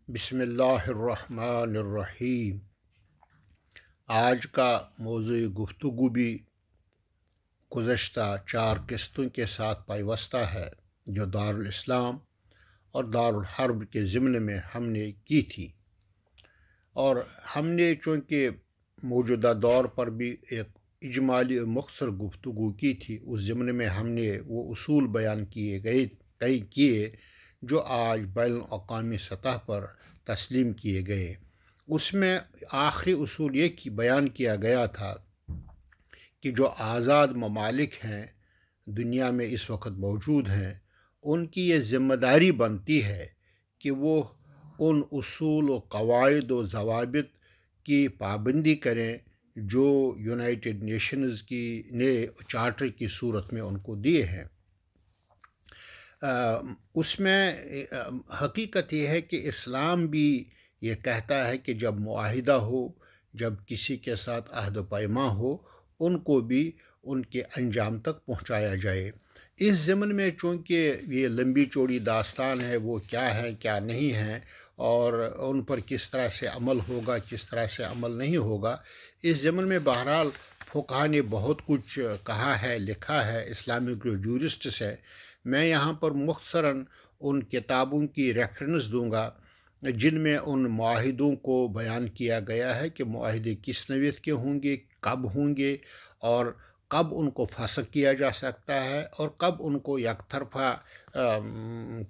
بسم اللہ الرحمن الرحیم۔ آج کا موضوع گفتگو بھی گزشتہ 4 قسطوں کے ساتھ پیوستہ ہے جو دارالاسلام اور دارالحرب کے ضمن میں ہم نے کی تھی، اور ہم نے چونکہ موجودہ دور پر بھی ایک اجمالی اور مختصر گفتگو کی تھی، اس ضمن میں ہم نے وہ اصول بیان کیے جو آج بین الاقوامی سطح پر تسلیم کیے گئے۔ اس میں آخری اصول یہ بیان کیا گیا تھا کہ جو آزاد ممالک ہیں دنیا میں اس وقت موجود ہیں، ان کی یہ ذمہ داری بنتی ہے کہ وہ ان اصول و قواعد و ضوابط کی پابندی کریں جو یونائٹڈ نیشنز نے چارٹر کی صورت میں ان کو دیے ہیں۔ اس میں حقیقت یہ ہے کہ اسلام بھی یہ کہتا ہے کہ جب معاہدہ ہو، جب کسی کے ساتھ عہد و پیما ہو، ان کو بھی ان کے انجام تک پہنچایا جائے۔ اس ضمن میں چونکہ یہ لمبی چوڑی داستان ہے، وہ کیا ہے کیا نہیں ہے اور ان پر کس طرح سے عمل ہوگا، کس طرح سے عمل نہیں ہوگا، اس ضمن میں بہرحال فقہا نے بہت کچھ کہا ہے، لکھا ہے، اسلامک جو جورسٹس ہے۔ میں یہاں پر مختصراً ان کتابوں کی ریفرنس دوں گا جن میں ان معاہدوں کو بیان کیا گیا ہے کہ معاہدے کس نوعیت کے ہوں گے، کب ہوں گے، اور کب ان کو فسخ کیا جا سکتا ہے اور کب ان کو یک طرفہ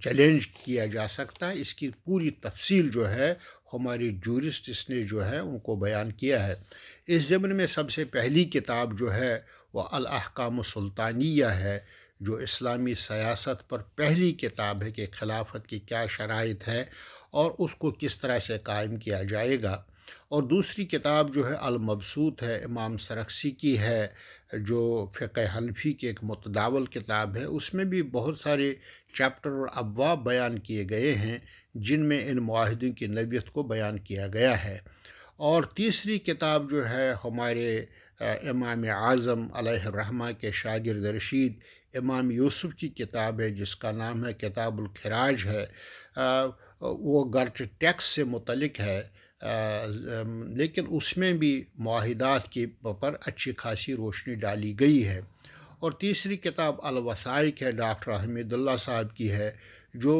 چیلنج کیا جا سکتا ہے۔ اس کی پوری تفصیل جو ہے ہماری جورسٹس نے جو ہے ان کو بیان کیا ہے۔ اس ضمن میں سب سے پہلی کتاب جو ہے وہ الاحکام السلطانیہ ہے، جو اسلامی سیاست پر پہلی کتاب ہے کہ خلافت کی کیا شرائط ہے اور اس کو کس طرح سے قائم کیا جائے گا۔ اور دوسری کتاب جو ہے المبسوط ہے، امام سرخسی کی ہے، جو فقہ حنفی کی ایک متداول کتاب ہے۔ اس میں بھی بہت سارے چیپٹر اور ابواب بیان کیے گئے ہیں جن میں ان معاہدوں کی نوعیت کو بیان کیا گیا ہے۔ اور تیسری کتاب جو ہے ہمارے امام اعظم علیہ الرحمہ کے شاگرد رشید امام یوسف کی کتاب ہے جس کا نام ہے کتاب الخراج ہے۔ وہ گرچہ ٹیکس سے متعلق ہے لیکن اس میں بھی معاہدات کے پر اچھی خاصی روشنی ڈالی گئی ہے۔ اور تیسری کتاب الوثائق ہے، ڈاکٹر حمید اللہ صاحب کی ہے، جو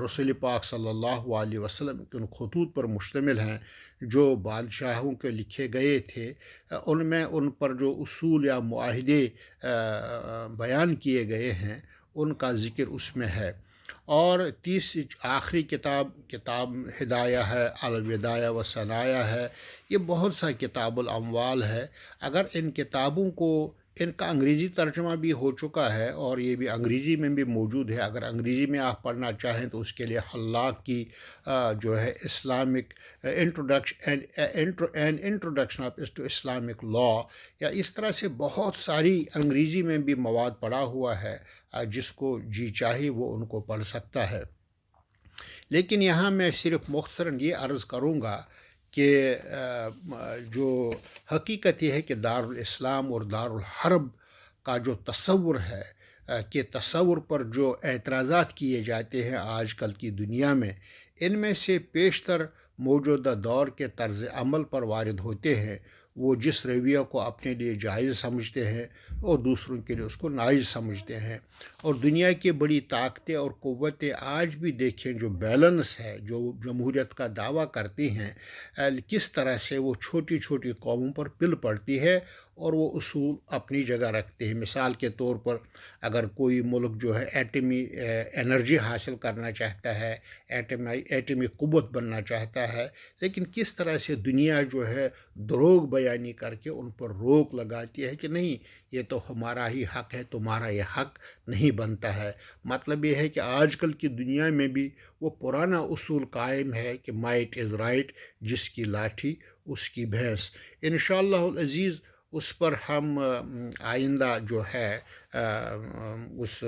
رسول پاک صلی اللہ علیہ وسلم کے ان خطوط پر مشتمل ہیں جو بادشاہوں کے لکھے گئے تھے۔ ان میں ان پر جو اصول یا معاہدے بیان کیے گئے ہیں ان کا ذکر اس میں ہے۔ اور تیسری آخری کتاب ہدایہ ہے، الوداع و ثنایا ہے۔ یہ بہت سا کتاب الاموال ہے۔ اگر ان کتابوں کو، ان کا انگریزی ترجمہ بھی ہو چکا ہے اور یہ بھی انگریزی میں بھی موجود ہے، اگر انگریزی میں آپ پڑھنا چاہیں تو اس کے لیے حلاق کی جو ہے Islamic introduction of Islamic law, یا اس طرح سے بہت ساری انگریزی میں بھی مواد پڑا ہوا ہے، جس کو جی چاہے وہ ان کو پڑھ سکتا ہے۔ لیکن یہاں میں صرف مختصراً یہ عرض کروں گا کہ جو حقیقت یہ ہے کہ دارالاسلام اور دارالحرب کا جو تصور ہے کہ تصور پر جو اعتراضات کیے جاتے ہیں آج کل کی دنیا میں، ان میں سے بیشتر موجودہ دور کے طرز عمل پر وارد ہوتے ہیں۔ وہ جس رویہ کو اپنے لیے جائز سمجھتے ہیں اور دوسروں کے لیے اس کو ناجائز سمجھتے ہیں۔ اور دنیا کی بڑی طاقتیں اور قوتیں آج بھی دیکھیں جو بیلنس ہے، جو جمہوریت کا دعویٰ کرتی ہیں، کس طرح سے وہ چھوٹی چھوٹی قوموں پر پل پڑتی ہے اور وہ اصول اپنی جگہ رکھتے ہیں۔ مثال کے طور پر اگر کوئی ملک جو ہے ایٹمی انرجی حاصل کرنا چاہتا ہے، ایٹمی قوت بننا چاہتا ہے، لیکن کس طرح سے دنیا جو ہے دروغ بیانی کر کے ان پر روک لگاتی ہے کہ نہیں، یہ تو ہمارا ہی حق ہے، تمہارا یہ حق نہیں بنتا ہے۔ مطلب یہ ہے کہ آج کل کی دنیا میں بھی وہ پرانا اصول قائم ہے کہ مائٹ از رائٹ، جس کی لاٹھی اس کی بھینس۔ انشاءاللہ العزیز اس پر ہم آئندہ جو ہے اس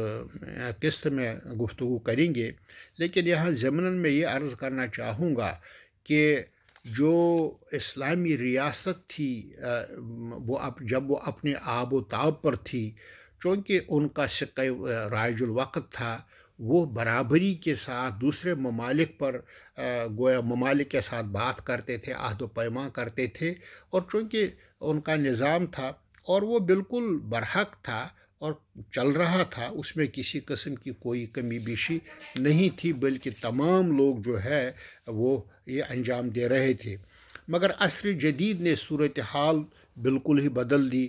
قسط میں گفتگو کریں گے۔ لیکن یہاں ضمناً میں یہ عرض کرنا چاہوں گا کہ جو اسلامی ریاست تھی جب وہ اپنے آب و تاب پر تھی، چونکہ ان کا سکہ رائج الوقت تھا، وہ برابری کے ساتھ دوسرے ممالک پر گویا ممالک کے ساتھ بات کرتے تھے، عہد و پیمان کرتے تھے، اور چونکہ ان کا نظام تھا اور وہ بالکل برحق تھا اور چل رہا تھا، اس میں کسی قسم کی کوئی کمی بیشی نہیں تھی، بلکہ تمام لوگ جو ہے وہ یہ انجام دے رہے تھے۔ مگر عصر جدید نے صورتحال بالکل ہی بدل دی۔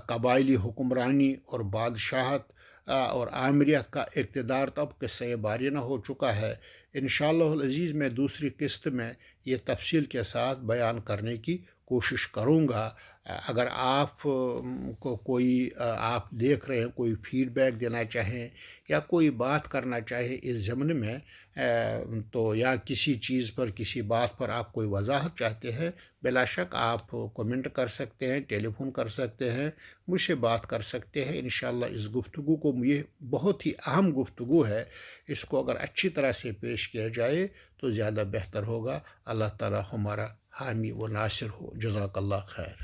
قبائلی حکمرانی اور بادشاہت اور آمریت کا اقتدار تب قصہ بارینہ ہو چکا ہے۔ انشاءاللہ العزیز میں دوسری قسط میں یہ تفصیل کے ساتھ بیان کرنے کی کوشش کروں گا۔ اگر آپ کو کوئی آپ دیکھ رہے ہیں، کوئی فیڈ بیک دینا چاہیں یا کوئی بات کرنا چاہیں اس ضمن میں، تو یا کسی چیز پر کسی بات پر آپ کوئی وضاحت چاہتے ہیں، بلا شک آپ کمنٹ کر سکتے ہیں، ٹیلی فون کر سکتے ہیں، مجھ سے بات کر سکتے ہیں۔ انشاءاللہ اس گفتگو کو، یہ بہت ہی اہم گفتگو ہے، اس کو اگر اچھی طرح سے پیش کیا جائے تو زیادہ بہتر ہوگا۔ اللہ تعالی ہمارا حامی و ناصر ہو۔ جزاک اللہ خیر۔